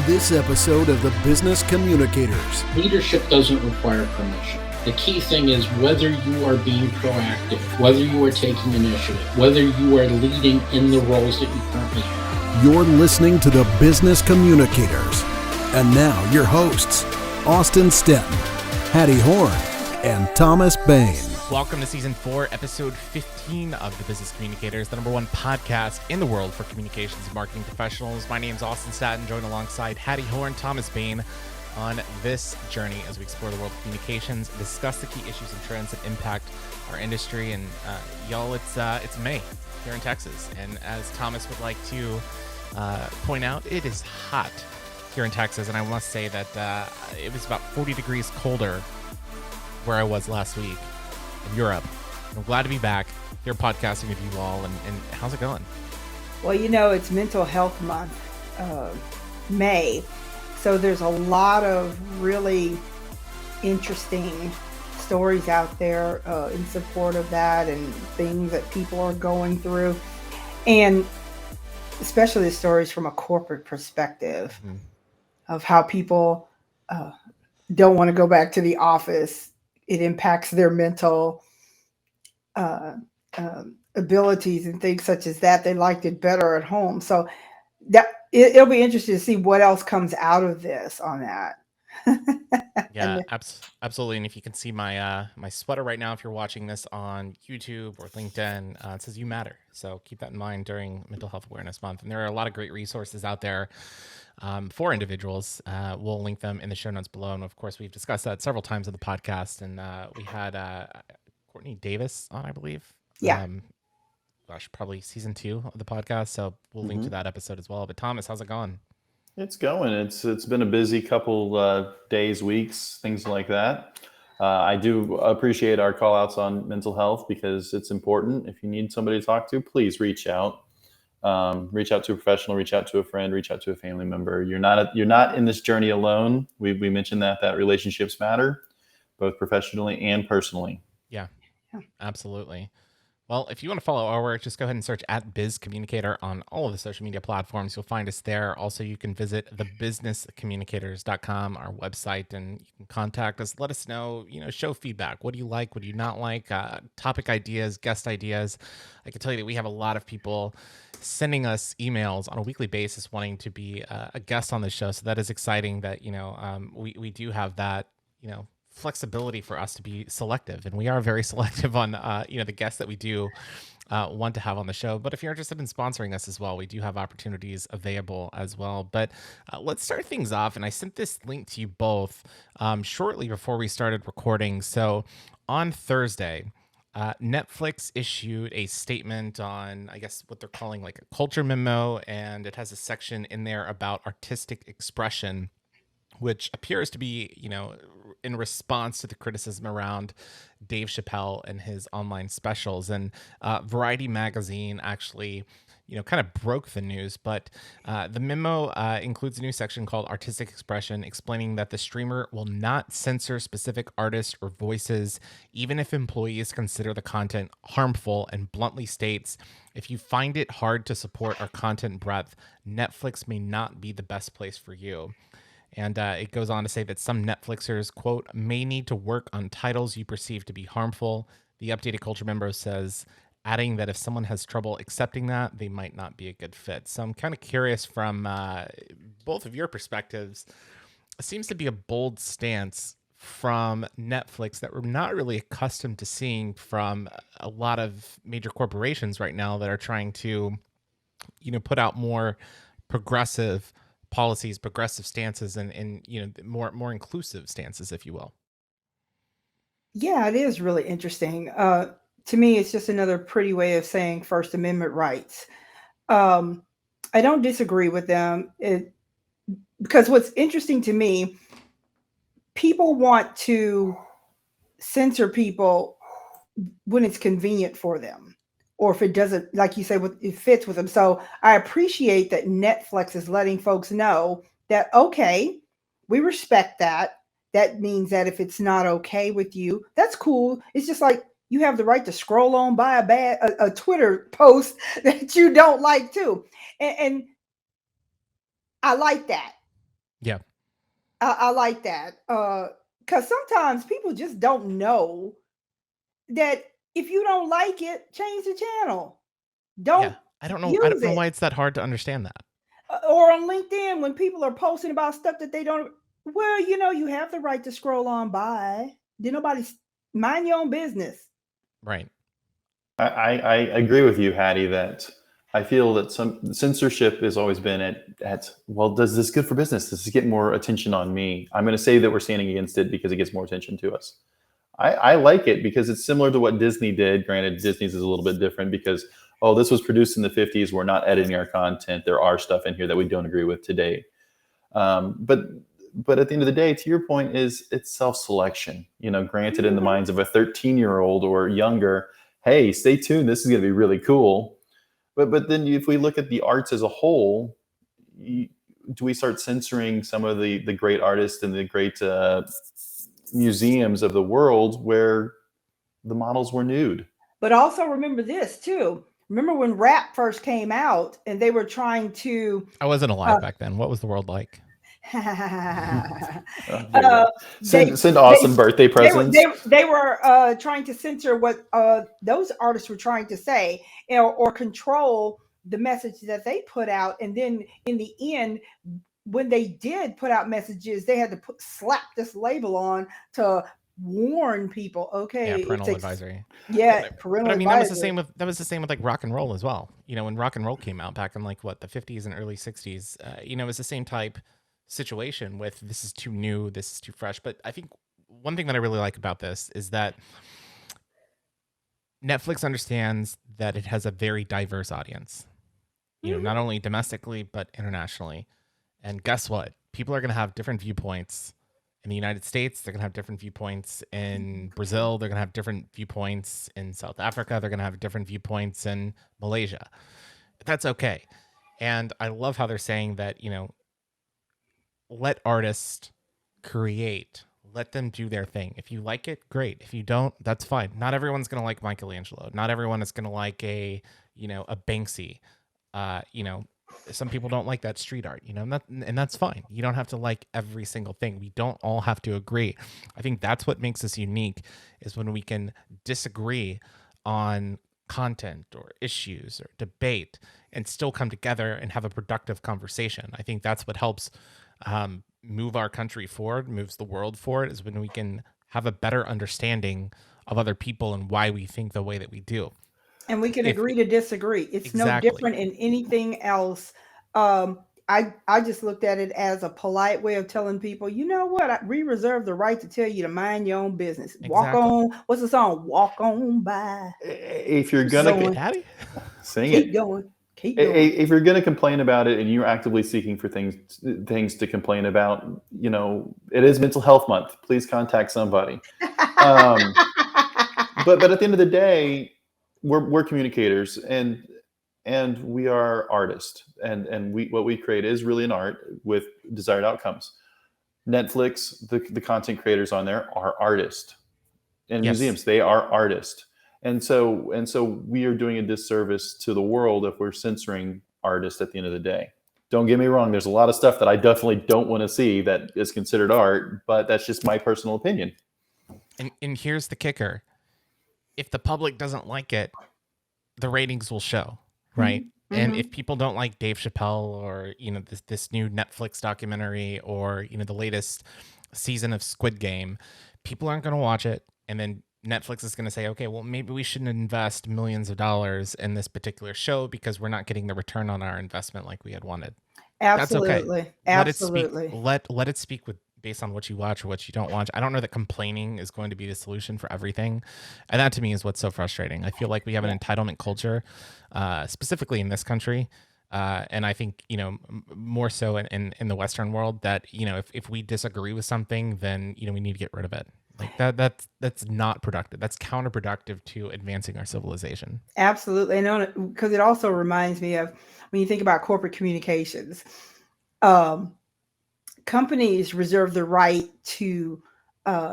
this episode of the Business Communicators. Leadership doesn't require permission. The key thing is whether you are being proactive, whether you are taking initiative, whether you are leading in the roles that you currently have. You're listening to the Business Communicators. And now your hosts, Austin Stetton, Hattie Horn, and Thomas Bain. Welcome to Season 4, Episode 15 of the Business Communicators, the number one podcast in the world for communications and marketing professionals. My name is Austin Stetton, joined alongside Hattie Horn, Thomas Bain on this journey as we explore the world of communications, discuss the key issues and trends that impact our industry. And y'all, it's May here in Texas. And as Thomas would like to point out, it is hot here in Texas. And I must say that it was about 40 degrees colder where I was last week in Europe. I'm glad to be back here podcasting with you all. And how's it going? Well, you know, it's Mental Health Month, May. So there's a lot of really interesting stories out there in support of that and things that people are going through. And especially the stories from a corporate perspective of how people don't want to go back to the office. It impacts their mental abilities and things such as that. They liked it better at home. So that it'll be interesting to see what else comes out of this on that. Yeah, absolutely. And if you can see my my sweater right now, if you're watching this on YouTube or LinkedIn, it says "You Matter." So keep that in mind during Mental Health Awareness Month. And there are a lot of great resources out there for individuals. We'll link them in the show notes below. And of course, we've discussed that several times on the podcast. And we had Courtney Davis on, I believe. Yeah. Probably season 2 of the podcast. So we'll link to that episode as well. But Thomas, how's it going? It's going. It's been a busy couple days, weeks, things like that. I do appreciate our call outs on mental health because it's important. If you need somebody to talk to, please reach out. Reach out to a professional, reach out to a friend, reach out to a family member. You're not in this journey alone. We mentioned that relationships matter, both professionally and personally. Yeah. Absolutely. Well, if you want to follow our work, just go ahead and search at Biz Communicator on all of the social media platforms. You'll find us there. Also, you can visit thebusinesscommunicators.com, our website, and you can contact us. Let us know, show feedback. What do you like? What do you not like? Topic ideas, guest ideas. I can tell you that we have a lot of people sending us emails on a weekly basis wanting to be a guest on the show. So that is exciting that, we do have that, flexibility for us to be selective, and we are very selective on the guests that we do want to have on the show. But if you're interested in sponsoring us as well, we do have opportunities available as well. But let's start things off, and I sent this link to you both shortly before we started recording. So on Thursday, Netflix issued a statement on, I guess, what they're calling like a culture memo, and it has a section in there about artistic expression, which appears to be, in response to the criticism around Dave Chappelle and his online specials. And Variety magazine actually, kind of broke the news, but the memo includes a new section called Artistic Expression, explaining that the streamer will not censor specific artists or voices, even if employees consider the content harmful, and bluntly states, if you find it hard to support our content breadth, Netflix may not be the best place for you. And it goes on to say that some Netflixers, quote, may need to work on titles you perceive to be harmful. The updated culture memo says, adding that if someone has trouble accepting that, they might not be a good fit. So I'm kind of curious from both of your perspectives. It seems to be a bold stance from Netflix that we're not really accustomed to seeing from a lot of major corporations right now that are trying to, put out more progressive policies, progressive stances, and more inclusive stances, if you will. Yeah, it is really interesting. To me, it's just another pretty way of saying First Amendment rights. I don't disagree with them because what's interesting to me, people want to censor people when it's convenient for them, or if it doesn't, like you say, it fits with them. So I appreciate that Netflix is letting folks know that, okay, we respect that. That means that if it's not okay with you, that's cool. It's just like you have the right to scroll on by a Twitter post that you don't like too. And I like that. Yeah. I like that. Because sometimes people just don't know that if you don't like it, change the channel. Yeah. Don't I don't know. I use don't know it. why it's that hard to understand that. Or on LinkedIn, when people are posting about stuff that they don't, well, you have the right to scroll on by. Did nobody mind your own business? Right. I agree with you, Hattie, that I feel that some censorship has always been at well, does this good for business? Does this get more attention on me? I'm going to say that we're standing against it because it gets more attention to us. I like it because it's similar to what Disney did. Granted, Disney's is a little bit different because, oh, this was produced in the 50s. We're not editing our content. There are stuff in here that we don't agree with today. But at the end of the day, to your point, is it's self-selection. Granted, in the minds of a 13-year-old or younger, hey, stay tuned. This is going to be really cool. But then if we look at the arts as a whole, do we start censoring some of the great artists and the great museums of the world where the models were nude? But also remember this too. Remember when rap first came out and they were trying to I wasn't alive back then. What was the world like? Send Austin birthday presents. They were trying to censor what those artists were trying to say, or control the message that they put out. And then in the end, when they did put out messages, they had to slap this label on to warn people. Okay, Yeah, parental advisory. Yeah, parental. But I mean, advisory. That was the same with like rock and roll as well. When rock and roll came out back in like the 50s and early 60s, it was the same type situation with this is too new, this is too fresh. But I think one thing that I really like about this is that Netflix understands that it has a very diverse audience, not only domestically but internationally. And guess what? People are going to have different viewpoints in the United States. They're going to have different viewpoints in Brazil. They're going to have different viewpoints in South Africa. They're going to have different viewpoints in Malaysia. That's okay. And I love how they're saying that, let artists create. Let them do their thing. If you like it, great. If you don't, that's fine. Not everyone's going to like Michelangelo. Not everyone is going to like a Banksy. Some people don't like that street art, and that's fine. You don't have to like every single thing. We don't all have to agree. I think that's what makes us unique, is when we can disagree on content or issues or debate and still come together and have a productive conversation. I think that's what helps move our country forward, moves the world forward, is when we can have a better understanding of other people and why we think the way that we do. And we can agree to disagree. It's exactly. No different in anything else. I just looked at it as a polite way of telling people, you know what? We reserve the right to tell you to mind your own business. Exactly. Walk on. What's the song? Walk on by. If you're gonna sing keep it, going. Keep going. If you're gonna complain about it and you're actively seeking for things to complain about, it is Mental Health Month. Please contact somebody. But at the end of the day, we're communicators and we are artists, and what we create is really an art with desired outcomes. Netflix, the content creators on there are artists, and yes. Museums, they are artists, and so we are doing a disservice to the world if we're censoring artists at the end of the day. Don't get me wrong, there's a lot of stuff that I definitely don't want to see that is considered art, but that's just my personal opinion. And here's the kicker. If the public doesn't like it, the ratings will show, right? Mm-hmm. And if people don't like Dave Chappelle or, this new Netflix documentary or, the latest season of Squid Game, people aren't going to watch it. And then Netflix is going to say, okay, well, maybe we shouldn't invest millions of dollars in this particular show because we're not getting the return on our investment like we had wanted. Absolutely. That's okay. Absolutely. Let it speak based on what you watch or what you don't watch. I don't know that complaining is going to be the solution for everything. And that to me is what's so frustrating. I feel like we have an entitlement culture, specifically in this country. And I think, more so in the Western world, that, if we disagree with something, then, we need to get rid of it. Like that's not productive. That's counterproductive to advancing our civilization. Absolutely. And because it also reminds me of when you think about corporate communications, companies reserve the right to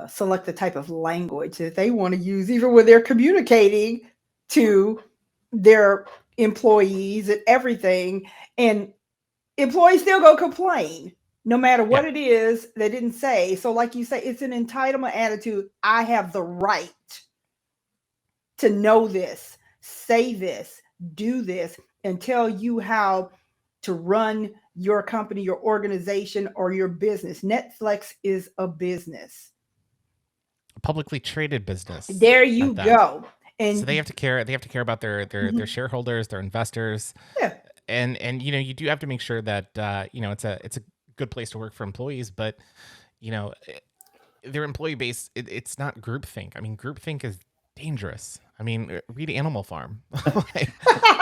select the type of language that they want to use, even when they're communicating to their employees and everything. And employees still go complain. no matter what it is. They didn't say. So like you say, it's an entitlement attitude. I have the right to know this, say this, do this, and tell you how to run your company, your organization, or your business. Netflix is a business. A publicly traded business. There you go. And so they have to care about their shareholders, their investors. Yeah. And you do have to make sure that it's a good place to work for employees, but their employee base, it's not groupthink. I mean, groupthink is dangerous. I mean, read Animal Farm. Like,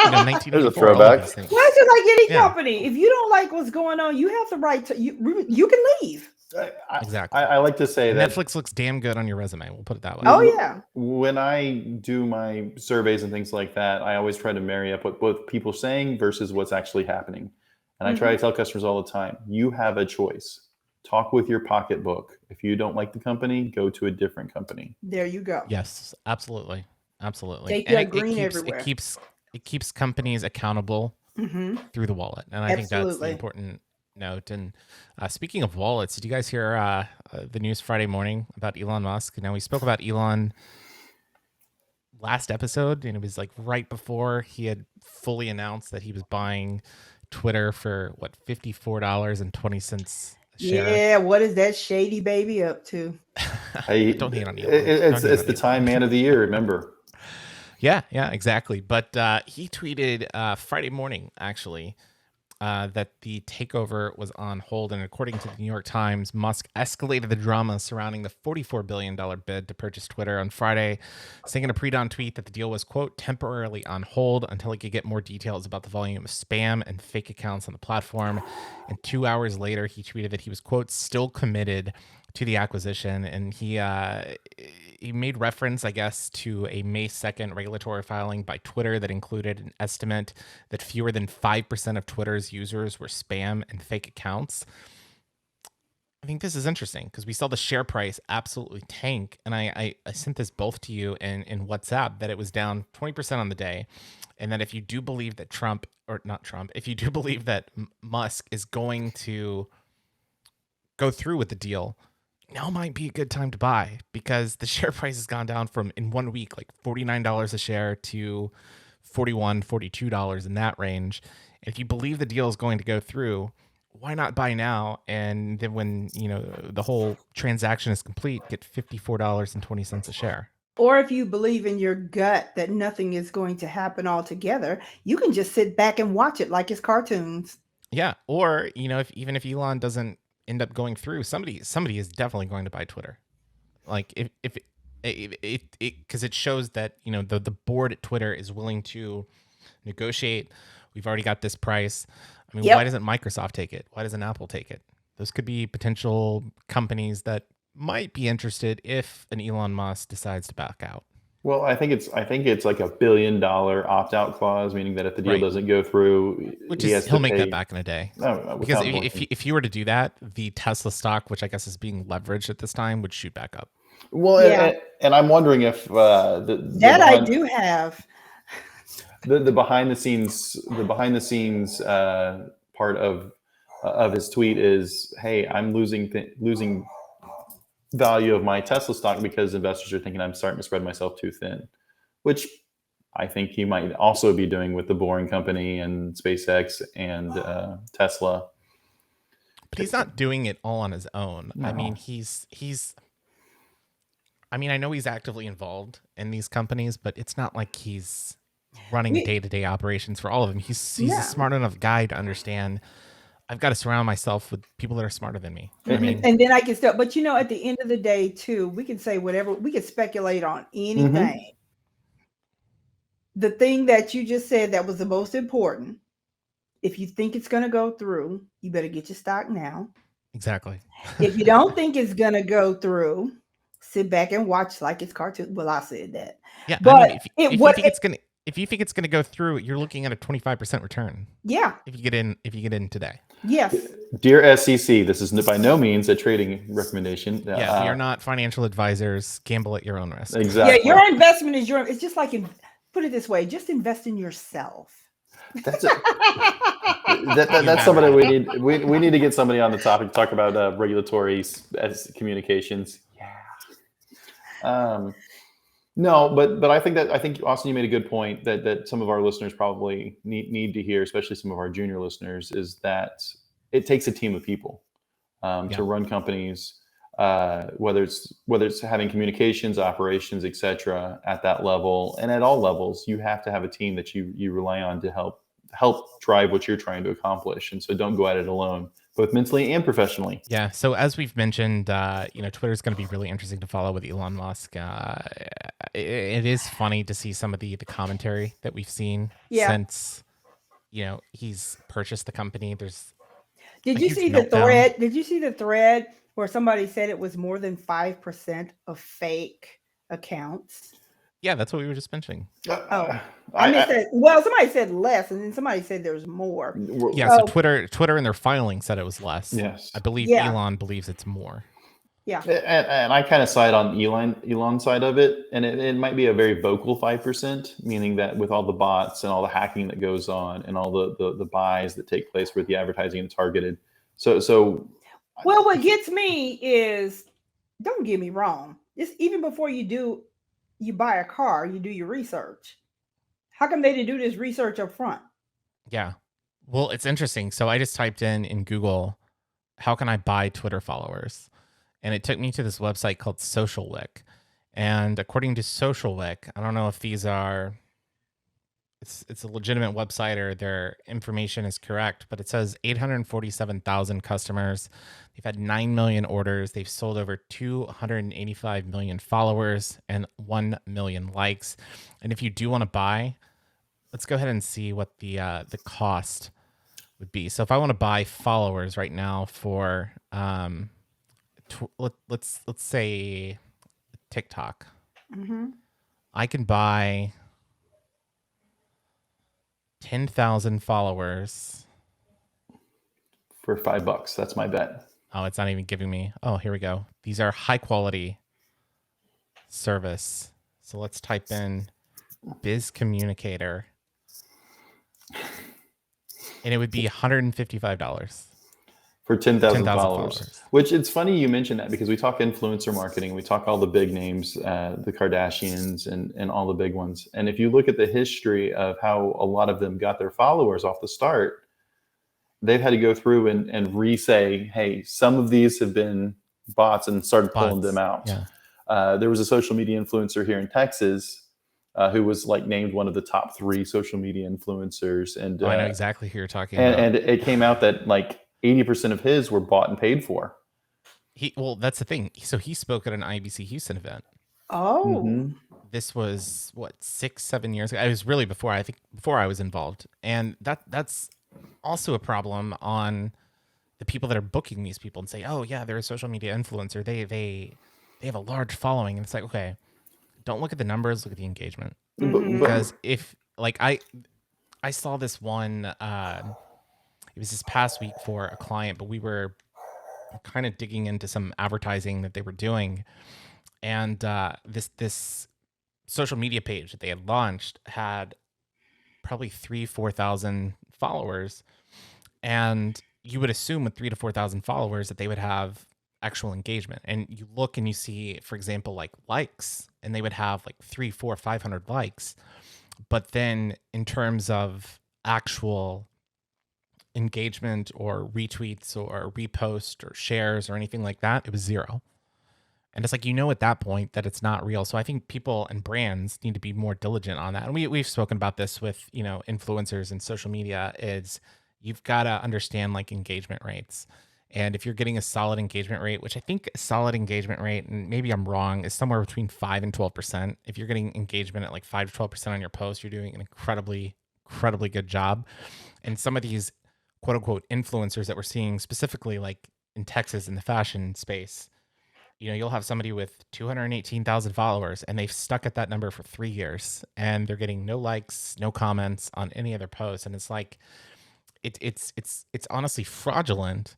1984, there's a throwback. Why is it like any company? If you don't like what's going on, you have the right to you can leave. Exactly. I like to say that Netflix looks damn good on your resume. We'll put it that way. Oh yeah. When I do my surveys and things like that, I always try to marry up what both people saying versus what's actually happening. And I try to tell customers all the time, you have a choice. Talk with your pocketbook. If you don't like the company, go to a different company. There you go. Yes, absolutely. Take your green everywhere. It keeps companies accountable through the wallet. And I think that's the important note. And speaking of wallets, did you guys hear the news Friday morning about Elon Musk? Now, we spoke about Elon last episode, and it was like right before he had fully announced that he was buying Twitter for $54.20 a share. Yeah, what is that shady baby up to? Don't hate on Elon. It's the Time Man of the Year, remember? Yeah, exactly. But he tweeted Friday morning, actually, that the takeover was on hold. And according to the New York Times, Musk escalated the drama surrounding the $44 billion bid to purchase Twitter on Friday, saying in a pre-dawn tweet that the deal was, quote, temporarily on hold until he could get more details about the volume of spam and fake accounts on the platform. And 2 hours later, he tweeted that he was, quote, still committed to the acquisition. And he made reference, I guess, to a May 2nd regulatory filing by Twitter that included an estimate that fewer than 5% of Twitter's users were spam and fake accounts. I think this is interesting because we saw the share price absolutely tank. And I sent this both to you in WhatsApp that it was down 20% on the day. And that if you do believe that if you do believe that Musk is going to go through with the deal, now might be a good time to buy because the share price has gone down from, in 1 week, like $49 a share to $41, $42 in that range. And if you believe the deal is going to go through, why not buy now? And then when, the whole transaction is complete, get $54.20 a share. Or if you believe in your gut that nothing is going to happen altogether, you can just sit back and watch it like it's cartoons. Yeah. Or, even if Elon doesn't end up going through, somebody is definitely going to buy Twitter. Like if because it shows that the board at Twitter is willing to negotiate. We've already got this price. I mean, why doesn't Microsoft take it? Why doesn't Apple take it? Those could be potential companies that might be interested if an Elon Musk decides to back out. Well, I think it's like $1 billion opt-out clause, meaning that if the deal doesn't go through, he'll make that back in a day. Because if you were to do that, the Tesla stock, which I guess is being leveraged at this time, would shoot back up. Well, and I'm wondering if I do have the behind the scenes part of his tweet is, hey, I'm losing value of my Tesla stock because investors are thinking I'm starting to spread myself too thin, which I think he might also be doing with the Boring Company and SpaceX and Tesla. But he's not doing it all on his own. No. I mean, I know he's actively involved in these companies, but it's not like he's running day-to-day operations for all of them. He's a smart enough guy to understand I've got to surround myself with people that are smarter than me. I mean, and then I can still, but at the end of the day too, we can say whatever, we can speculate on anything. Mm-hmm. The thing that you just said that was the most important, if you think it's going to go through, you better get your stock now. Exactly. If you don't think it's going to go through, sit back and watch like it's cartoon. Well, I said that. Yeah, but if you think it's going to go through, you're looking at a 25% return. Yeah. If you get in today. Yes. Dear SEC, this is by no means a trading recommendation. Yeah, we are not financial advisors. Gamble at your own risk. Exactly. Yeah, your investment is it's just like, put it this way, just invest in yourself. That's it. That's somebody we need. We need to get somebody on the topic to talk about regulatory communications. Yeah. No, but I think Austin, you made a good point that some of our listeners probably need to hear, especially some of our junior listeners, is that it takes a team of people to run companies, whether it's having communications, operations, etc. at that level, and at all levels. You have to have a team that you rely on to help drive what you're trying to accomplish, and so don't go at it alone, both mentally and professionally. Yeah. So as we've mentioned, Twitter is going to be really interesting to follow with Elon Musk. It is funny to see some of the commentary that we've seen since he's purchased the company. Did you see the thread? Did you see the thread where somebody said it was more than 5% of fake accounts? Yeah, that's what we were just mentioning. I missed that. Well, somebody said less, and then somebody said there's more. Yeah, so Twitter in their filing said it was less. Yes, I believe Elon believes it's more. Yeah, and I kind of side on Elon's side of it, and it might be a very vocal 5%, meaning that with all the bots and all the hacking that goes on and all the buys that take place where the advertising is targeted. So well, what gets me is, don't get me wrong, it's even before you buy a car, you do your research. How come they didn't do this research up front? Yeah, well, it's interesting. So I just typed in Google, how can I buy Twitter followers? And it took me to this website called SocialWick. And according to SocialWick, I don't know if it's a legitimate website or their information is correct, but it says 847,000 customers. They've had 9 million orders. They've sold over 285 million followers and 1 million likes. And if you do want to buy, let's go ahead and see what the cost would be. So if I want to buy followers right now for let's say TikTok, I can buy 10,000 followers for $5. That's my bet. Oh, it's not even giving me. Oh, here we go. These are high quality service. So let's type in Biz Communicator, and it would be $155. For 10,000 followers. Which it's funny you mentioned that, because we talk influencer marketing, we talk all the big names, the Kardashians and all the big ones. And if you look at the history of how a lot of them got their followers off the start, they've had to go through and re-say, hey, some of these have been bots, and started pulling them out. Yeah. There was a social media influencer here in Texas who was named one of the top 3 social media influencers. And I know exactly who you're talking about. And it came out that 80% of his were bought and paid for. Well, that's the thing. So he spoke at an IBC Houston event. Oh. This was 6-7 years ago. It was really before I was involved. And that's also a problem on the people that are booking these people and say, oh yeah, they're a social media influencer. They have a large following. And it's okay, don't look at the numbers, look at the engagement. Because if I saw this one, it was this past week for a client, but we were kind of digging into some advertising that they were doing. And this social media page that they had launched had probably 3,000-4,000 followers. And you would assume with 3,000 to 4,000 followers that they would have actual engagement. And you look and you see, for example, likes, and they would have 300, 400, 500 likes. But then in terms of actual engagement or retweets or repost or shares or anything like that, it was 0. And it's at that point that it's not real. So I think people and brands need to be more diligent on that. And we've spoken about this with, influencers and social media, is you've got to understand engagement rates. And if you're getting a solid engagement rate, which I think a solid engagement rate, and maybe I'm wrong, is somewhere between 5 and 12%. If you're getting engagement at 5 to 12% on your post, you're doing an incredibly good job. And some of these quote unquote influencers that we're seeing specifically in Texas in the fashion space, you'll have somebody with 218,000 followers and they've stuck at that number for 3 years and they're getting no likes, no comments on any other post. And it's it's honestly fraudulent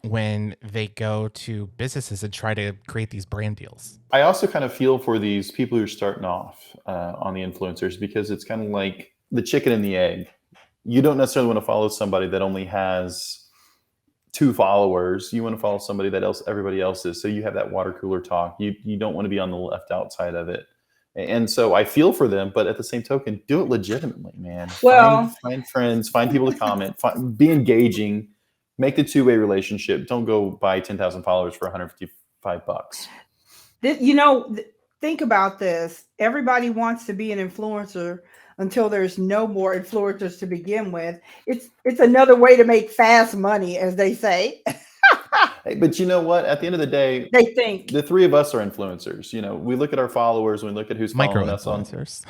when they go to businesses and try to create these brand deals. I also kind of feel for these people who are starting off on the influencers, because it's kind of like the chicken and the egg. you don't necessarily want to follow somebody that only has 2 followers. You want to follow somebody that everybody else is. So you have that water cooler talk. You don't want to be on the left outside of it. And so I feel for them, but at the same token, do it legitimately, man. Well, Find friends, find people to comment, be engaging, make the two-way relationship. Don't go buy 10,000 followers for $155. Think about this. Everybody wants to be an influencer until there's no more influencers to begin with. It's another way to make fast money, as they say. Hey, but you know what? At the end of the day, They think the three of us are influencers. We look at our followers, we look at who's following us on. Micro-influencers.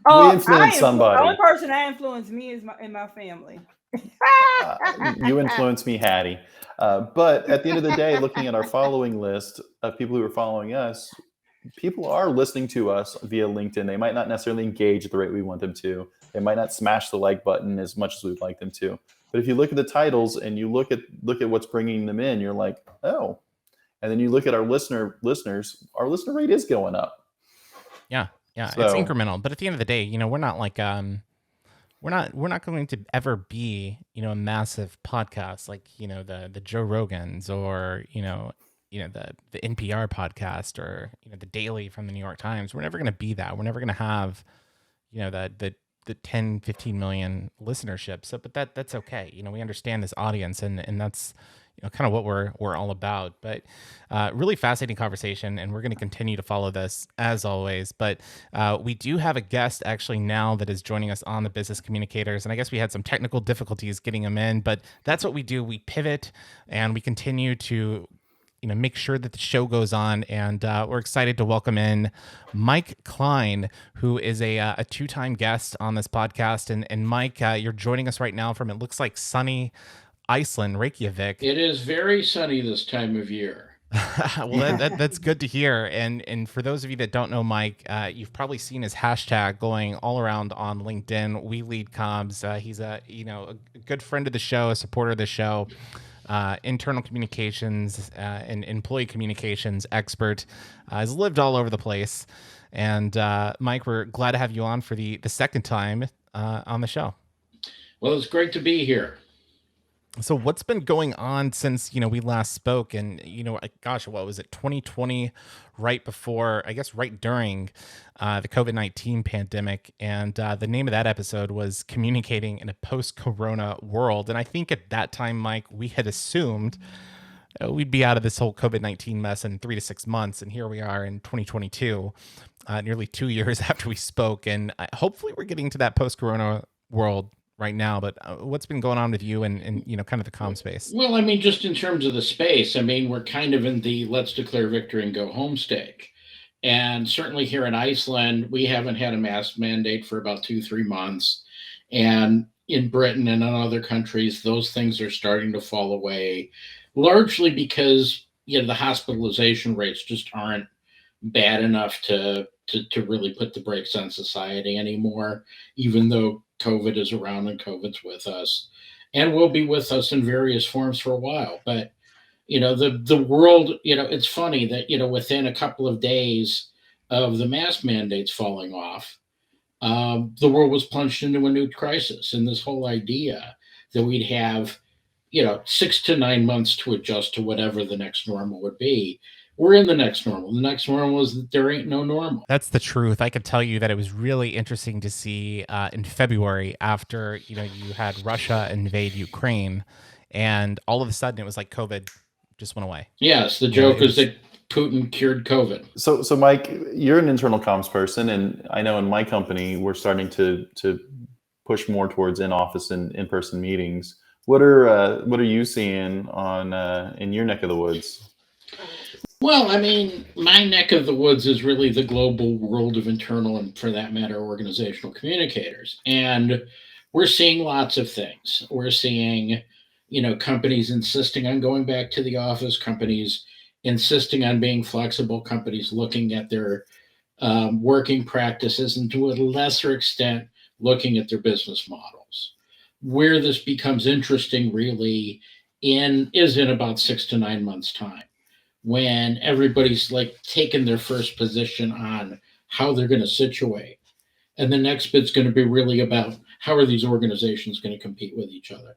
We influence somebody. The only person that influenced me is in my family. You influence me, Hattie. But at the end of the day, looking at our following list of people who are following us, people are listening to us via LinkedIn. They might not necessarily engage at the rate we want them to. They might not smash the like button as much as we'd like them to. But if you look at the titles and you look at what's bringing them in, you're like, oh. And then you look at our listeners, our listener rate is going up. Yeah, So, it's incremental. But at the end of the day, we're not like we're not going to ever be a massive podcast like the Joe Rogans or the NPR podcast or the Daily from the New York Times. We're never going to be that. We're never going to have the 10, 15 million listenership. So, but that's okay. We understand this audience and that's, kind of what we're all about. But really fascinating conversation, and we're going to continue to follow this as always. But we do have a guest actually now that is joining us on the Business Communicators, and I guess we had some technical difficulties getting him in, but that's what we do. We pivot and we continue to make sure that the show goes on, and we're excited to welcome in Mike Klein, who is a 2-time guest on this podcast. And Mike, you're joining us right now from, it looks like, sunny Iceland, Reykjavik. It is very sunny this time of year. Well, that's good to hear. And for those of you that don't know Mike, you've probably seen his hashtag going all around on LinkedIn. We Lead Comms. He's a good friend of the show, a supporter of the show. Internal communications and employee communications expert, has lived all over the place. And Mike, we're glad to have you on for the second time on the show. Well, it's great to be here. So what's been going on since, we last spoke? And, gosh, what was it, 2020, right before, I guess, right during the COVID-19 pandemic. And the name of that episode was Communicating in a Post-Corona World. And I think at that time, Mike, we had assumed we'd be out of this whole COVID-19 mess in 3 to 6 months. And here we are in 2022, nearly 2 years after we spoke. And hopefully we're getting to that post-Corona world right now, but what's been going on with you and kind of the comm space? Well, just in terms of the space, we're kind of in the let's declare victory and go home stage. And certainly here in Iceland, we haven't had a mask mandate for about 2-3 months. And in Britain and in other countries, those things are starting to fall away, largely because, the hospitalization rates just aren't bad enough to really put the brakes on society anymore, even though COVID is around and COVID's with us and will be with us in various forms for a while. But, the world, it's funny that, within a couple of days of the mask mandates falling off, the world was plunged into a new crisis. And this whole idea that we'd have, 6 to 9 months to adjust to whatever the next normal would be. We're in the next normal. The next normal is that there ain't no normal. That's the truth. I could tell you that it was really interesting to see in February after, you had Russia invade Ukraine, and all of a sudden it was like COVID just went away. Yes, the joke is that Putin cured COVID. So Mike, you're an internal comms person, and I know in my company we're starting to push more towards in-office and in-person meetings. What are you seeing on in your neck of the woods? Well, my neck of the woods is really the global world of internal and, for that matter, organizational communicators. And we're seeing lots of things. We're seeing, companies insisting on going back to the office, companies insisting on being flexible, companies looking at their working practices, and to a lesser extent, looking at their business models. Where this becomes interesting really is in about 6 to 9 months' time, when everybody's like taken their first position on how they're going to situate. And the next bit's going to be really about how are these organizations going to compete with each other.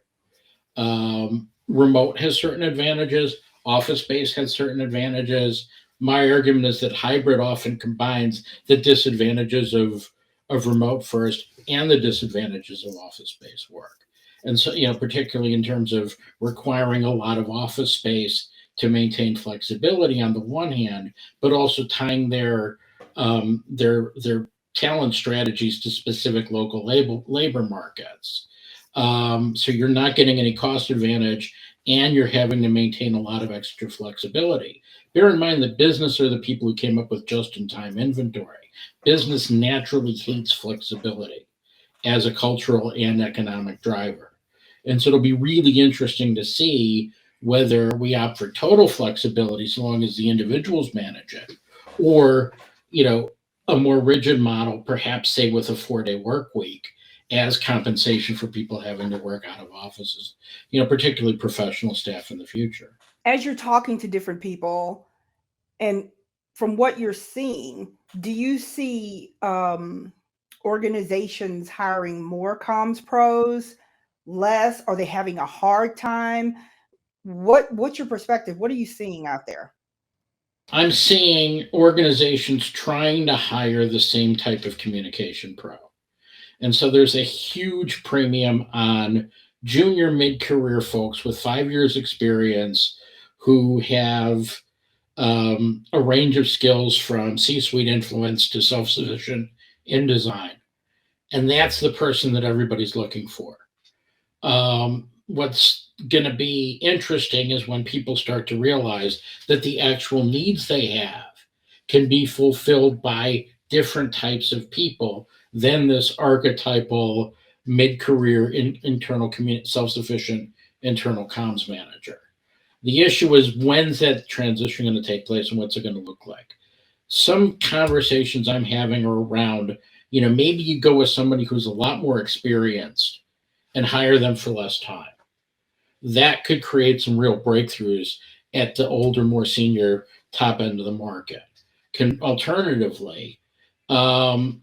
Remote has certain advantages. Office space has certain advantages. My argument is that hybrid often combines the disadvantages of remote first and the disadvantages of office space work. And so, particularly in terms of requiring a lot of office space to maintain flexibility on the one hand, but also tying their talent strategies to specific local labor markets. So you're not getting any cost advantage and you're having to maintain a lot of extra flexibility. Bear in mind that business are the people who came up with just-in-time inventory. Business naturally hates flexibility as a cultural and economic driver. And so it'll be really interesting to see whether we opt for total flexibility so long as the individuals manage it, or, a more rigid model, perhaps say with a 4-day work week as compensation for people having to work out of offices, particularly professional staff in the future. As you're talking to different people, and from what you're seeing, do you see organizations hiring more comms pros, less? Are they having a hard time? What's your perspective? What are you seeing out there? I'm seeing organizations trying to hire the same type of communication pro. And so there's a huge premium on junior mid-career folks with 5 years experience who have a range of skills from C-suite influence to self-sufficient in design. And that's the person that everybody's looking for. What's going to be interesting is when people start to realize that the actual needs they have can be fulfilled by different types of people than this archetypal mid-career internal self-sufficient internal comms manager. The issue is, when's that transition going to take place and what's it going to look like? Some conversations I'm having are around, maybe you go with somebody who's a lot more experienced and hire them for less time. That could create some real breakthroughs at the older, more senior top end of the market. Alternatively, some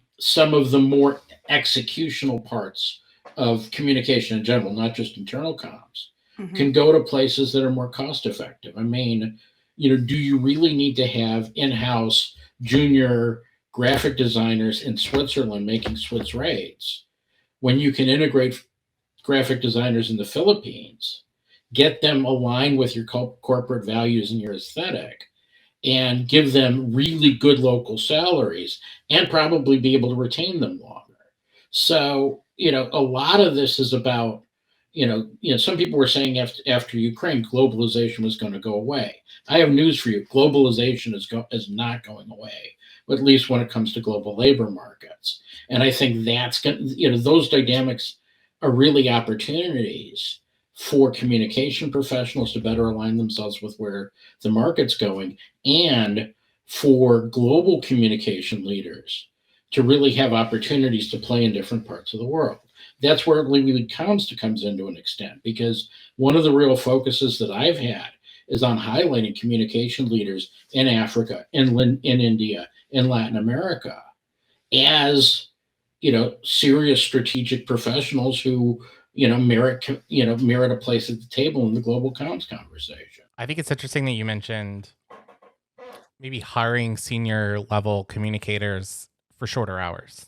of the more executional parts of communication in general, not just internal comms, can go to places that are more cost effective. I mean, do you really need to have in-house junior graphic designers in Switzerland making Swiss rates when you can integrate graphic designers in the Philippines, get them aligned with your corporate values and your aesthetic, and give them really good local salaries and probably be able to retain them longer? So, a lot of this is about, some people were saying after Ukraine, globalization was going to go away. I have news for you. Globalization is not going away, at least when it comes to global labor markets. And I think that's those dynamics are really opportunities for communication professionals to better align themselves with where the market's going, and for global communication leaders to really have opportunities to play in different parts of the world. That's where Lead Comms comes into an extent, because one of the real focuses that I've had is on highlighting communication leaders in Africa, in India, in Latin America as serious strategic professionals who merit a place at the table in the global comms conversation. I think it's interesting that you mentioned maybe hiring senior level communicators for shorter hours.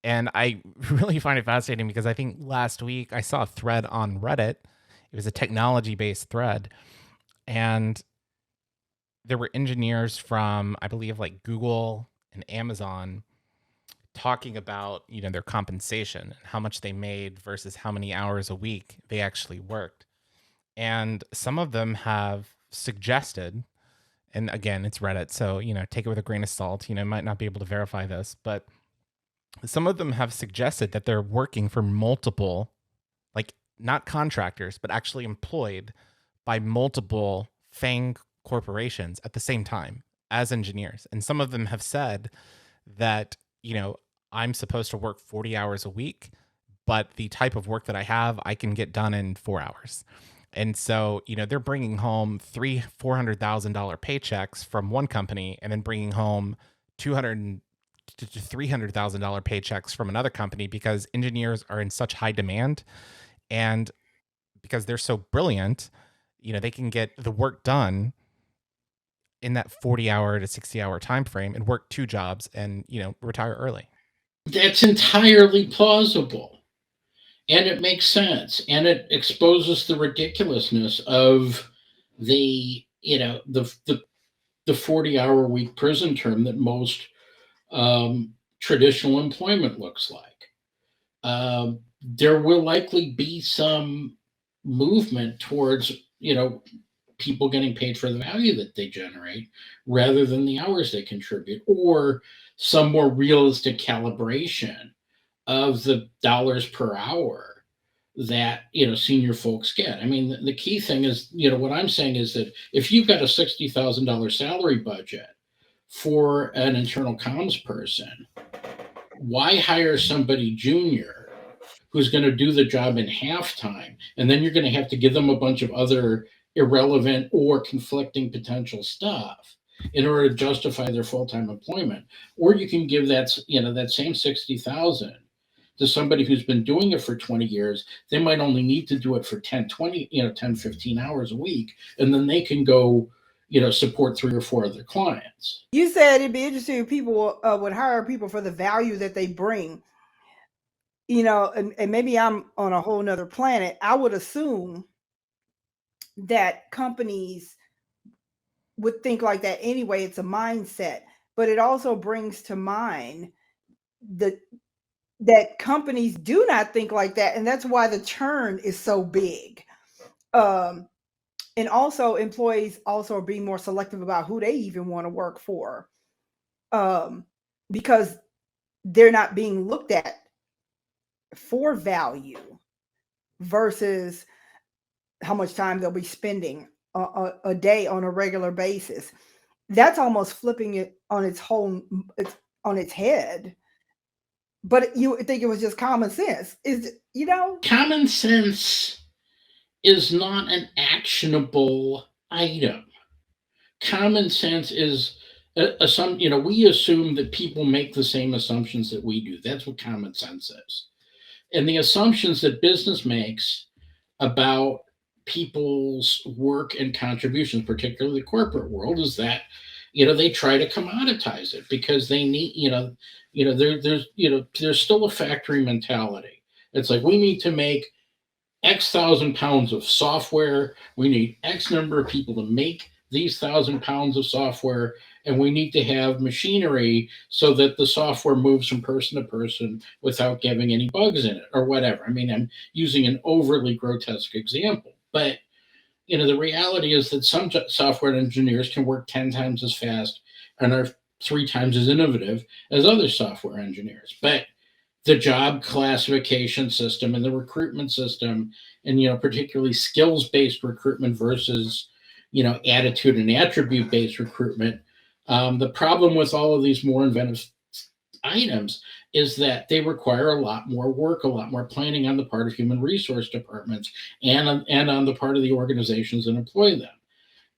And I really find it fascinating because I think last week I saw a thread on Reddit. It was a technology-based thread. And there were engineers from, I believe, like Google and Amazon talking about, their compensation and how much they made versus how many hours a week they actually worked. And some of them have suggested, and again, it's Reddit, so, take it with a grain of salt, might not be able to verify this, but some of them have suggested that they're working for multiple, like not contractors, but actually employed by multiple FANG corporations at the same time as engineers. And some of them have said that, I'm supposed to work 40 hours a week, but the type of work that I have, I can get done in 4 hours. And so, they're bringing home $400,000 paychecks from one company and then bringing home $200,000 to $300,000 paychecks from another company because engineers are in such high demand, and because they're so brilliant, they can get the work done in that 40-hour to 60-hour time frame and work 2 jobs and retire early. That's entirely plausible, and it makes sense, and it exposes the ridiculousness of the 40-hour week prison term that most traditional employment looks like. There will likely be some movement towards people getting paid for the value that they generate rather than the hours they contribute, or some more realistic calibration of the dollars per hour that senior folks get. I mean, the key thing is, what I'm saying is that if you've got a $60,000 salary budget for an internal comms person, why hire somebody junior who's going to do the job in halftime, and then you're going to have to give them a bunch of other irrelevant or conflicting potential stuff in order to justify their full-time employment? Or you can give that same 60,000 to somebody who's been doing it for 20 years. They might only need to do it for 10, 15 hours a week, and then they can go support 3 or 4 other clients. You said it'd be interesting if people would hire people for the value that they bring. And maybe I'm on a whole nother planet. I would assume that companies would think like that anyway. It's a mindset, but it also brings to mind that companies do not think like that, and that's why the churn is so big. And also employees also are being more selective about who they even want to work for, because they're not being looked at for value versus how much time they'll be spending a day on a regular basis. That's almost flipping it on its head. But you think it was just common sense. Common sense is not an actionable item. Common sense is we assume that people make the same assumptions that we do. That's what common sense is. And the assumptions that business makes about people's work and contributions, particularly the corporate world, is that they try to commoditize it because they need there's still a factory mentality. It's like, we need to make X thousand pounds of software. We need X number of people to make these 1,000 pounds of software, and we need to have machinery so that the software moves from person to person without getting any bugs in it or whatever. I mean, I'm using an overly grotesque example, but the reality is that some software engineers can work 10 times as fast and are 3 times as innovative as other software engineers. But the job classification system and the recruitment system, and particularly skills-based recruitment versus attitude and attribute-based recruitment. The problem with all of these more inventive items is that they require a lot more work, a lot more planning on the part of human resource departments and on the part of the organizations that employ them.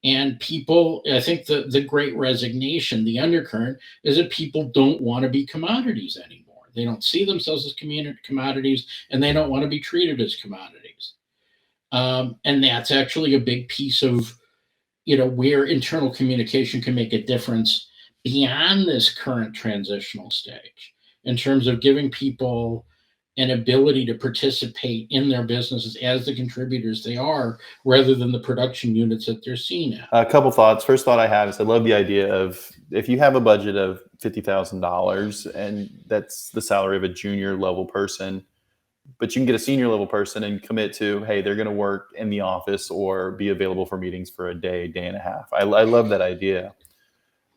And people, I think the great resignation, the undercurrent, is that people don't want to be commodities anymore. They don't see themselves as commodities, and they don't want to be treated as commodities. And that's actually a big piece of where internal communication can make a difference beyond this current transitional stage, in terms of giving people an ability to participate in their businesses as the contributors they are, rather than the production units that they're seen at. A couple thoughts. First thought I have is I love the idea of, if you have a budget of $50,000 and that's the salary of a junior level person, but you can get a senior level person and commit to, hey, they're going to work in the office or be available for meetings for a day and a half. I love that idea.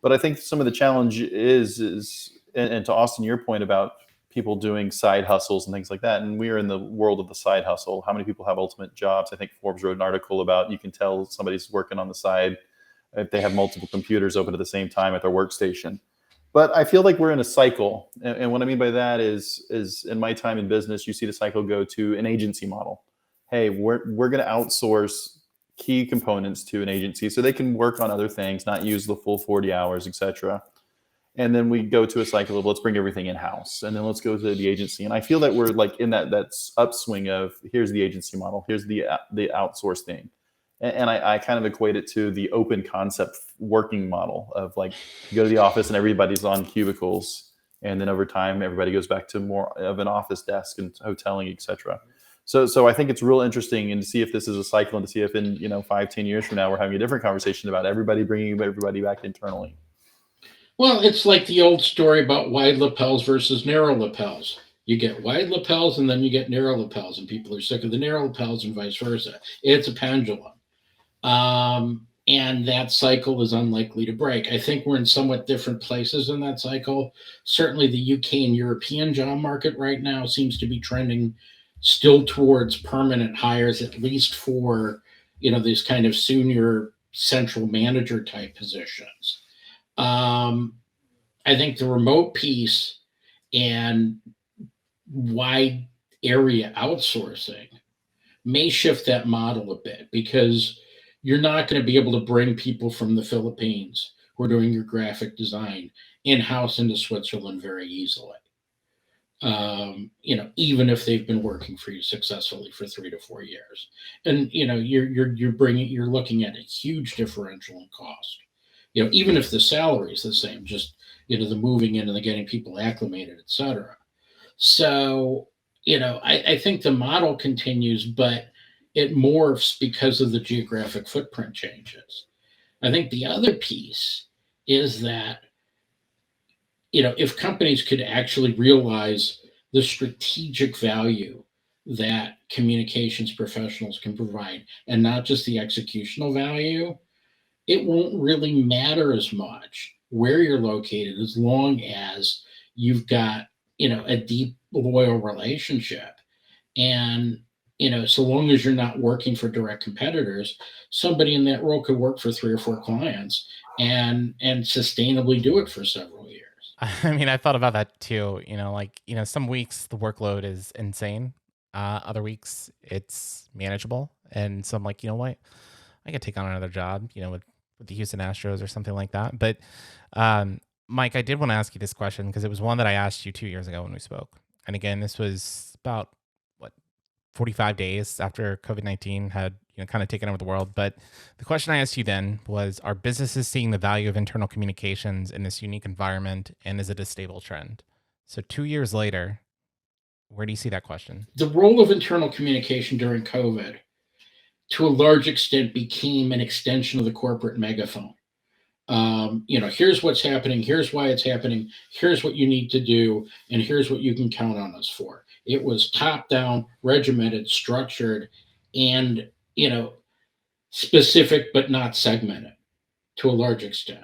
But I think some of the challenge is, and to Austin, your point about people doing side hustles and things like that. And we are in the world of the side hustle. How many people have ultimate jobs? I think Forbes wrote an article about, you can tell somebody's working on the side if they have multiple computers open at the same time at their workstation. But I feel like we're in a cycle. And what I mean by that is in my time in business, you see the cycle go to an agency model. Hey, we're going to outsource key components to an agency so they can work on other things, not use the full 40 hours, et cetera. And then we go to a cycle of let's bring everything in house, and then let's go to the agency. And I feel that we're like in that's upswing of here's the agency model, here's the outsource thing, and I kind of equate it to the open concept working model of like you go to the office and everybody's on cubicles, and then over time everybody goes back to more of an office desk and hoteling, etc. So I think it's real interesting, and to see if this is a cycle, and to see if in 5-10 years from now we're having a different conversation about everybody bringing everybody back internally. Well, it's like the old story about wide lapels versus narrow lapels. You get wide lapels and then you get narrow lapels, and people are sick of the narrow lapels and vice versa. It's a pendulum. And that cycle is unlikely to break. I think we're in somewhat different places in that cycle. Certainly the UK and European job market right now seems to be trending still towards permanent hires, at least for, these kind of senior central manager type positions. I think the remote piece and wide area outsourcing may shift that model a bit, because you're not going to be able to bring people from the Philippines who are doing your graphic design in-house into Switzerland very easily. Even if they've been working for you successfully for 3 to 4 years, and you're looking at a huge differential in cost. Even if the salary is the same, just the moving in and the getting people acclimated, etc. So I think the model continues, but it morphs because of the geographic footprint changes. I think the other piece is that if companies could actually realize the strategic value that communications professionals can provide, and not just the executional value, it won't really matter as much where you're located, as long as you've got, a deep, loyal relationship. And, so long as you're not working for direct competitors, somebody in that role could work for 3 or 4 clients and sustainably do it for several years. I mean, I thought about that too. Some weeks the workload is insane. Other weeks it's manageable. And so I'm like, you know what? I could take on another job, with the Houston Astros or something like that. But Mike, I did want to ask you this question, because it was one that I asked you 2 years ago when we spoke. And again, this was about 45 days after COVID-19 had kind of taken over the world. But the question I asked you then was, are businesses seeing the value of internal communications in this unique environment, and is it a stable trend? So 2 years later, where do you see that question? The role of internal communication during COVID, to a large extent, became an extension of the corporate megaphone. Here's what's happening, here's why it's happening, here's what you need to do, and here's what you can count on us for. It was top down, regimented, structured, and specific but not segmented to a large extent.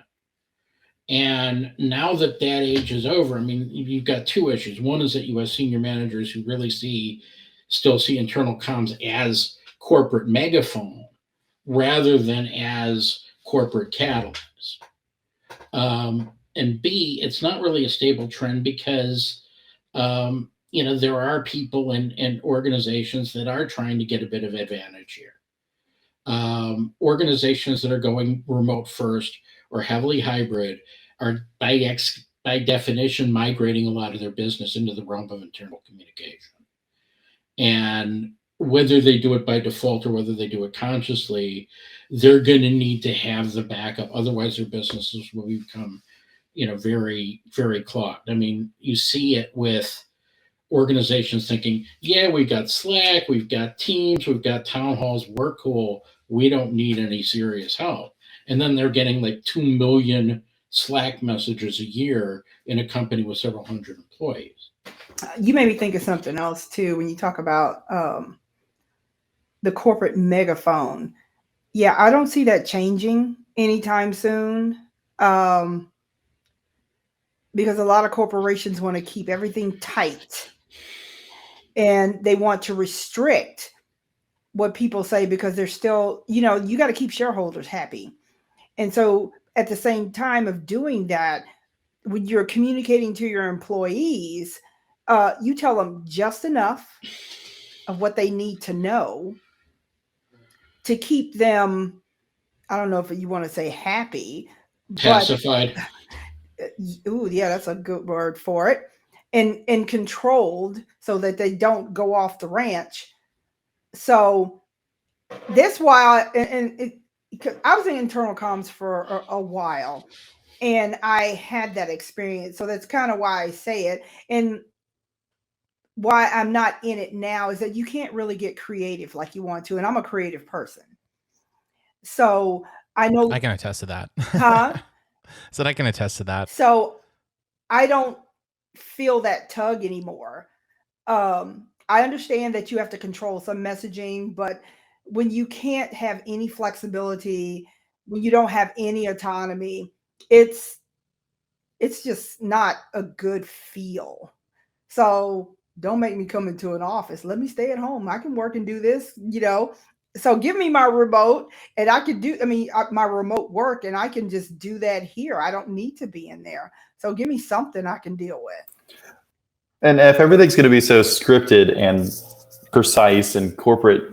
And now that age is over, I mean, you've got 2 issues. One is that you have senior managers who really still see internal comms as corporate megaphone rather than as corporate catalysts. And B, it's not really a stable trend, because there are people and organizations that are trying to get a bit of advantage here. Organizations that are going remote first or heavily hybrid are by definition migrating a lot of their business into the realm of internal communication. And whether they do it by default or whether they do it consciously, they're going to need to have the backup. Otherwise, their businesses will become, very, very clogged. I mean, you see it with organizations thinking, yeah, we've got Slack, we've got Teams, we've got town halls, we're cool, we don't need any serious help. And then they're getting like 2 million Slack messages a year in a company with several hundred employees. You made me think of something else too when you talk about the corporate megaphone. Yeah, I don't see that changing anytime soon, because a lot of corporations want to keep everything tight, and they want to restrict what people say, because they're still, you got to keep shareholders happy. And so at the same time of doing that, when you're communicating to your employees, you tell them just enough of what they need to know to keep them, I don't know if you want to say happy, pacified. Ooh, yeah, that's a good word for it. And controlled so that they don't go off the ranch. So that's why, I was in internal comms for a while, and I had that experience. So that's kind of why I say it. And why I'm not in it now is that you can't really get creative like you want to. And I'm a creative person. So I know, I can attest to that. huh? So I can attest to that. So I don't feel that tug anymore. I understand that you have to control some messaging, but when you can't have any flexibility, when you don't have any autonomy, it's just not a good feel. So don't make me come into an office. Let me stay at home. I can work and do this, So give me my remote, and I can do, my remote work, and I can just do that here. I don't need to be in there. So give me something I can deal with. And if everything's going to be so scripted and precise and corporate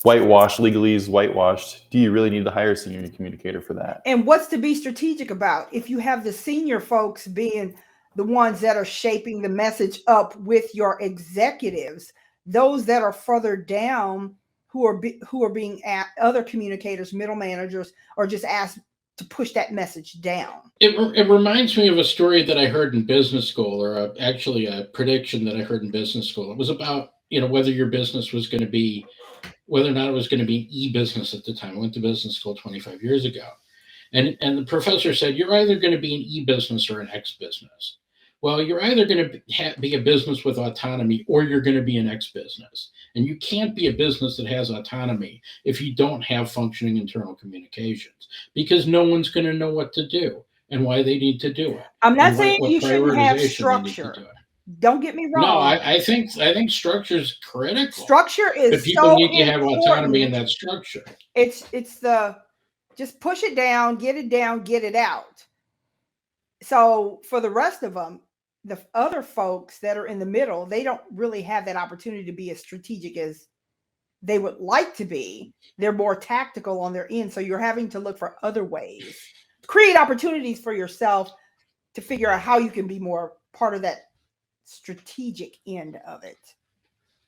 whitewashed, legalese whitewashed, do you really need to hire a senior communicator for that? And what's to be strategic about? If you have the senior folks being the ones that are shaping the message up with your executives, those that are further down who are being other communicators, middle managers, are just asked to push that message down. It reminds me of a story that I heard in business school, or actually a prediction that I heard in business school. It was about, whether your business was going to be, whether or not it was going to be e-business at the time. I went to business school 25 years ago. And the professor said, you're either going to be an e-business or an X-business. Well, you're either going to be a business with autonomy, or you're going to be an X-business. And you can't be a business that has autonomy if you don't have functioning internal communications, because no one's going to know what to do and why they need to do it. I'm not saying you shouldn't have structure. Don't get me wrong. No, I think structure is critical. Structure is, but people need to have autonomy in that structure. It's the just push it down, get it out. So for the rest of them, the other folks that are in the middle, they don't really have that opportunity to be as strategic as they would like to be. They're more tactical on their end. So you're having to look for other ways, create opportunities for yourself to figure out how you can be more part of that strategic end of it.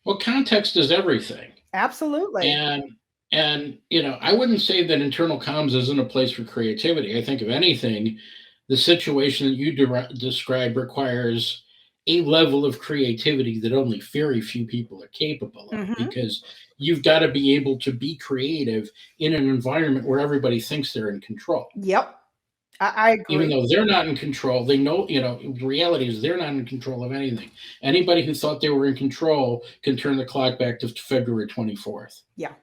Well, context is everything. Absolutely. And I wouldn't say that internal comms isn't a place for creativity. I think, if anything, the situation that you describe requires a level of creativity that only very few people are capable of, because you've got to be able to be creative in an environment where everybody thinks they're in control. Yep. I agree. Even though they're not in control, they know, the reality is they're not in control of anything. Anybody who thought they were in control can turn the clock back to February 24th. Yeah.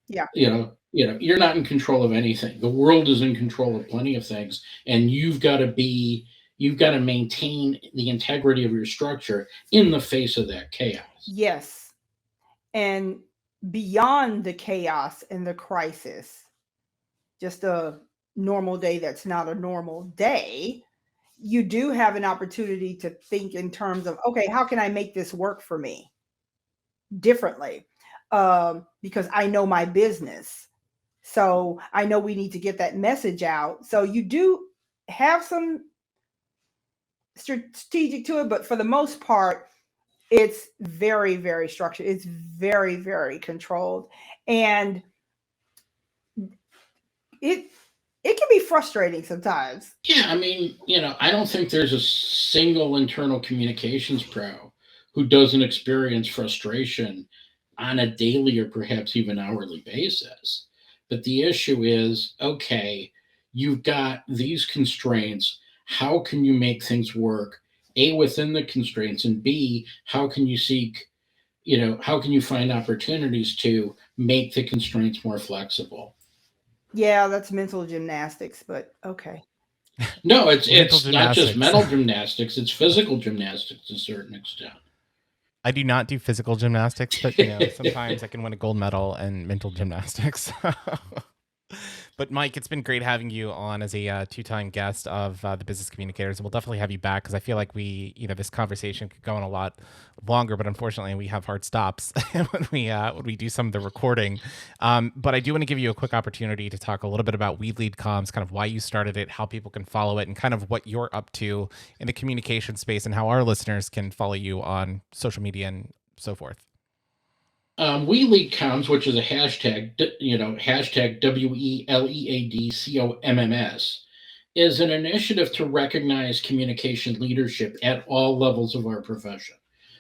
Yeah. You're not in control of anything. The world is in control of plenty of things, and you've got to maintain the integrity of your structure in the face of that chaos. Yes. And beyond the chaos and the crisis, just a normal day that's not a normal day, you do have an opportunity to think in terms of, okay, how can I make this work for me differently? Because I know my business. So I know we need to get that message out. So you do have some strategic to it, but for the most part, it's very, very structured. It's very, very controlled. And it can be frustrating sometimes. Yeah, I don't think there's a single internal communications pro who doesn't experience frustration on a daily or perhaps even hourly basis. But the issue is, okay, you've got these constraints. How can you make things work? A, within the constraints, and B, how can you how can you find opportunities to make the constraints more flexible? Yeah, that's mental gymnastics, but okay. No, it's not just mental gymnastics, it's physical gymnastics to a certain extent. I do not do physical gymnastics, but sometimes I can win a gold medal in mental gymnastics. But Mike, it's been great having you on as a two-time guest of the Business Communicators, and we'll definitely have you back because I feel like this conversation could go on a lot longer, but unfortunately we have hard stops when we do some of the recording. But I do want to give you a quick opportunity to talk a little bit about We Lead Comms, kind of why you started it, how people can follow it, and kind of what you're up to in the communication space, and how our listeners can follow you on social media and so forth. We Lead Comms, which is a hashtag, hashtag WELEADCOMMS, is an initiative to recognize communication leadership at all levels of our profession.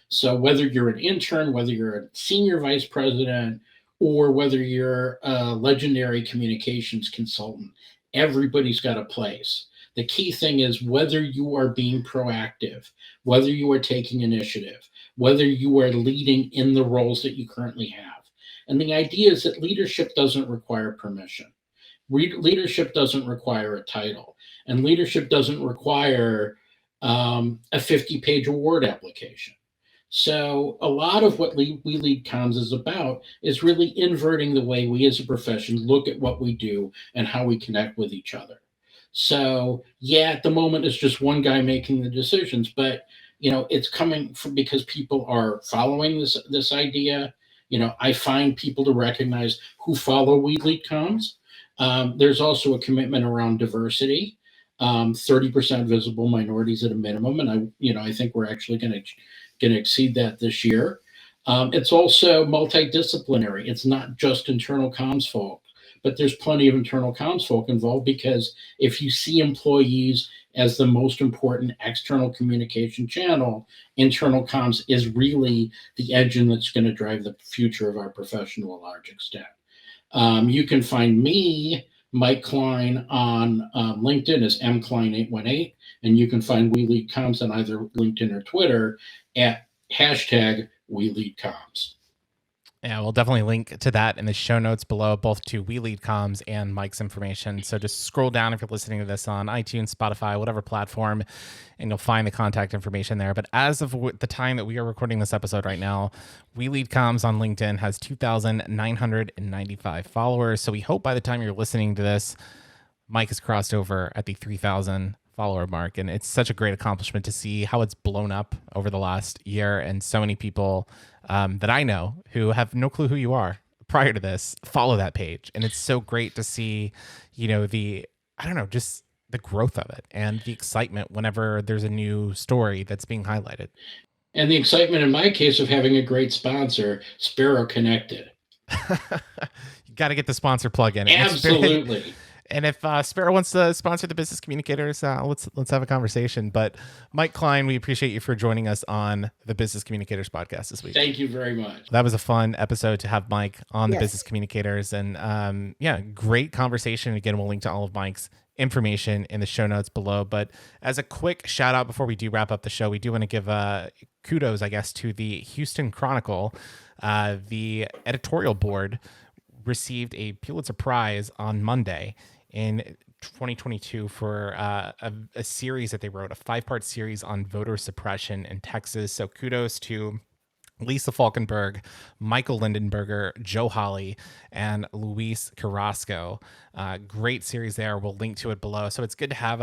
So whether you're an intern, whether you're a senior vice president, or whether you're a legendary communications consultant, everybody's got a place. The key thing is whether you are being proactive, whether you are taking initiative, whether you are leading in the roles that you currently have. And the idea is that leadership doesn't require permission. Leadership doesn't require a title. And leadership doesn't require a 50-page award application. So a lot of what We Lead Comms is about is really inverting the way we as a profession look at what we do and how we connect with each other. So yeah, at the moment it's just one guy making the decisions, but it's coming from because people are following this idea. I find people to recognize who follow We Lead Comms. There's also a commitment around diversity, 30% visible minorities at a minimum, and I think we're actually going to exceed that this year. It's also multidisciplinary. It's not just internal comms folk, but there's plenty of internal comms folk involved, because if you see employees as the most important external communication channel, internal comms is really the engine that's going to drive the future of our profession to a large extent. You can find me, Mike Klein, on LinkedIn as mklein818, and you can find We Lead Comms on either LinkedIn or Twitter at hashtag We Lead Comms. Yeah, we'll definitely link to that in the show notes below, both to We Lead Comms and Mike's information. So just scroll down if you're listening to this on iTunes, Spotify, whatever platform, and you'll find the contact information there. But as of the time that we are recording this episode right now, We Lead Comms on LinkedIn has 2,995 followers. So we hope by the time you're listening to this, Mike has crossed over at the 3,000 follower mark. And it's such a great accomplishment to see how it's blown up over the last year, and so many people that I know who have no clue who you are prior to this follow that page. And it's so great to see, just the growth of it and the excitement whenever there's a new story that's being highlighted. And the excitement in my case of having a great sponsor, Sparrow Connected. You got to get the sponsor plug in. Absolutely. And if Sparrow wants to sponsor the Business Communicators, let's have a conversation. But Mike Klein, we appreciate you for joining us on the Business Communicators podcast this week. Thank you very much. That was a fun episode to have Mike on the Yes. Business Communicators, and great conversation. Again, we'll link to all of Mike's information in the show notes below. But as a quick shout out before we do wrap up the show, we do want to give kudos, I guess, to the Houston Chronicle. The editorial board received a Pulitzer Prize on Monday in 2022 for a series that they wrote, a 5-part series on voter suppression in Texas. So kudos to Lisa Falkenberg, Michael Lindenberger, Joe Hawley, and Luis Carrasco. Great series there. We'll link to it below. So it's good to have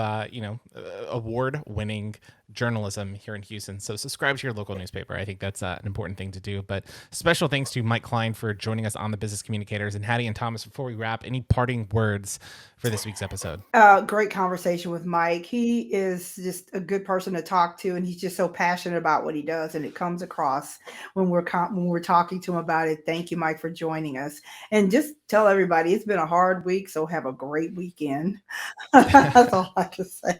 award-winning journalism here in Houston. So subscribe to your local newspaper. I think that's an important thing to do. But special thanks to Mike Klein for joining us on the Business Communicators. And Hattie and Thomas, before we wrap, any parting words for this week's episode? Great conversation with Mike. He is just a good person to talk to, and he's just so passionate about what he does, and it comes across when we're talking to him about it. Thank you, Mike, for joining us. And just tell everybody it's been a hard week, so have a great weekend. That's all I can say.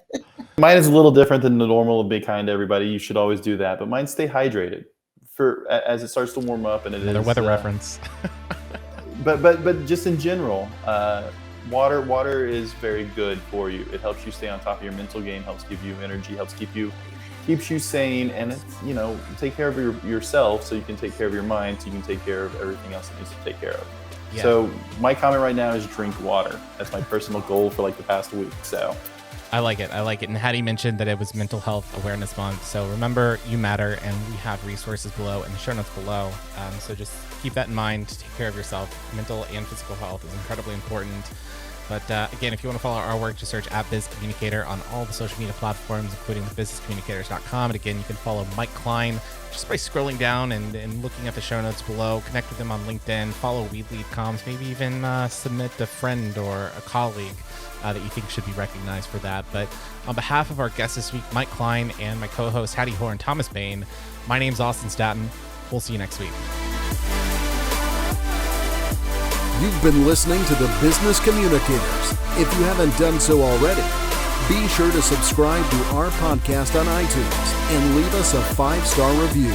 Mine is a little different than the normal. Be kind to everybody. You should always do that. But mine, stay hydrated as it starts to warm up, and Another weather reference. but just in general, water is very good for you. It helps you stay on top of your mental game, helps give you energy, keeps you sane, and it's, take care of yourself so you can take care of your mind, so you can take care of everything else that needs to take care of. Yeah. So my comment right now is drink water. That's my personal goal for the past week. So I like it. And Hattie mentioned that it was Mental Health Awareness Month. So remember, you matter, and we have resources below in the show notes below. So just keep that in mind. Take care of yourself. Mental and physical health is incredibly important. But again, if you want to follow our work, just search @BizCommunicator on all the social media platforms, including thebusinesscommunicators.com. And again, you can follow Mike Klein just by scrolling down and looking at the show notes below. Connect with him on LinkedIn, follow We Lead Comms, maybe even submit a friend or a colleague that you think should be recognized for that. But on behalf of our guest this week, Mike Klein, and my co-host Hattie Horn, Thomas Bain, my name's Austin Staton. We'll see you next week. You've been listening to the Business Communicators. If you haven't done so already, be sure to subscribe to our podcast on iTunes and leave us a 5-star review.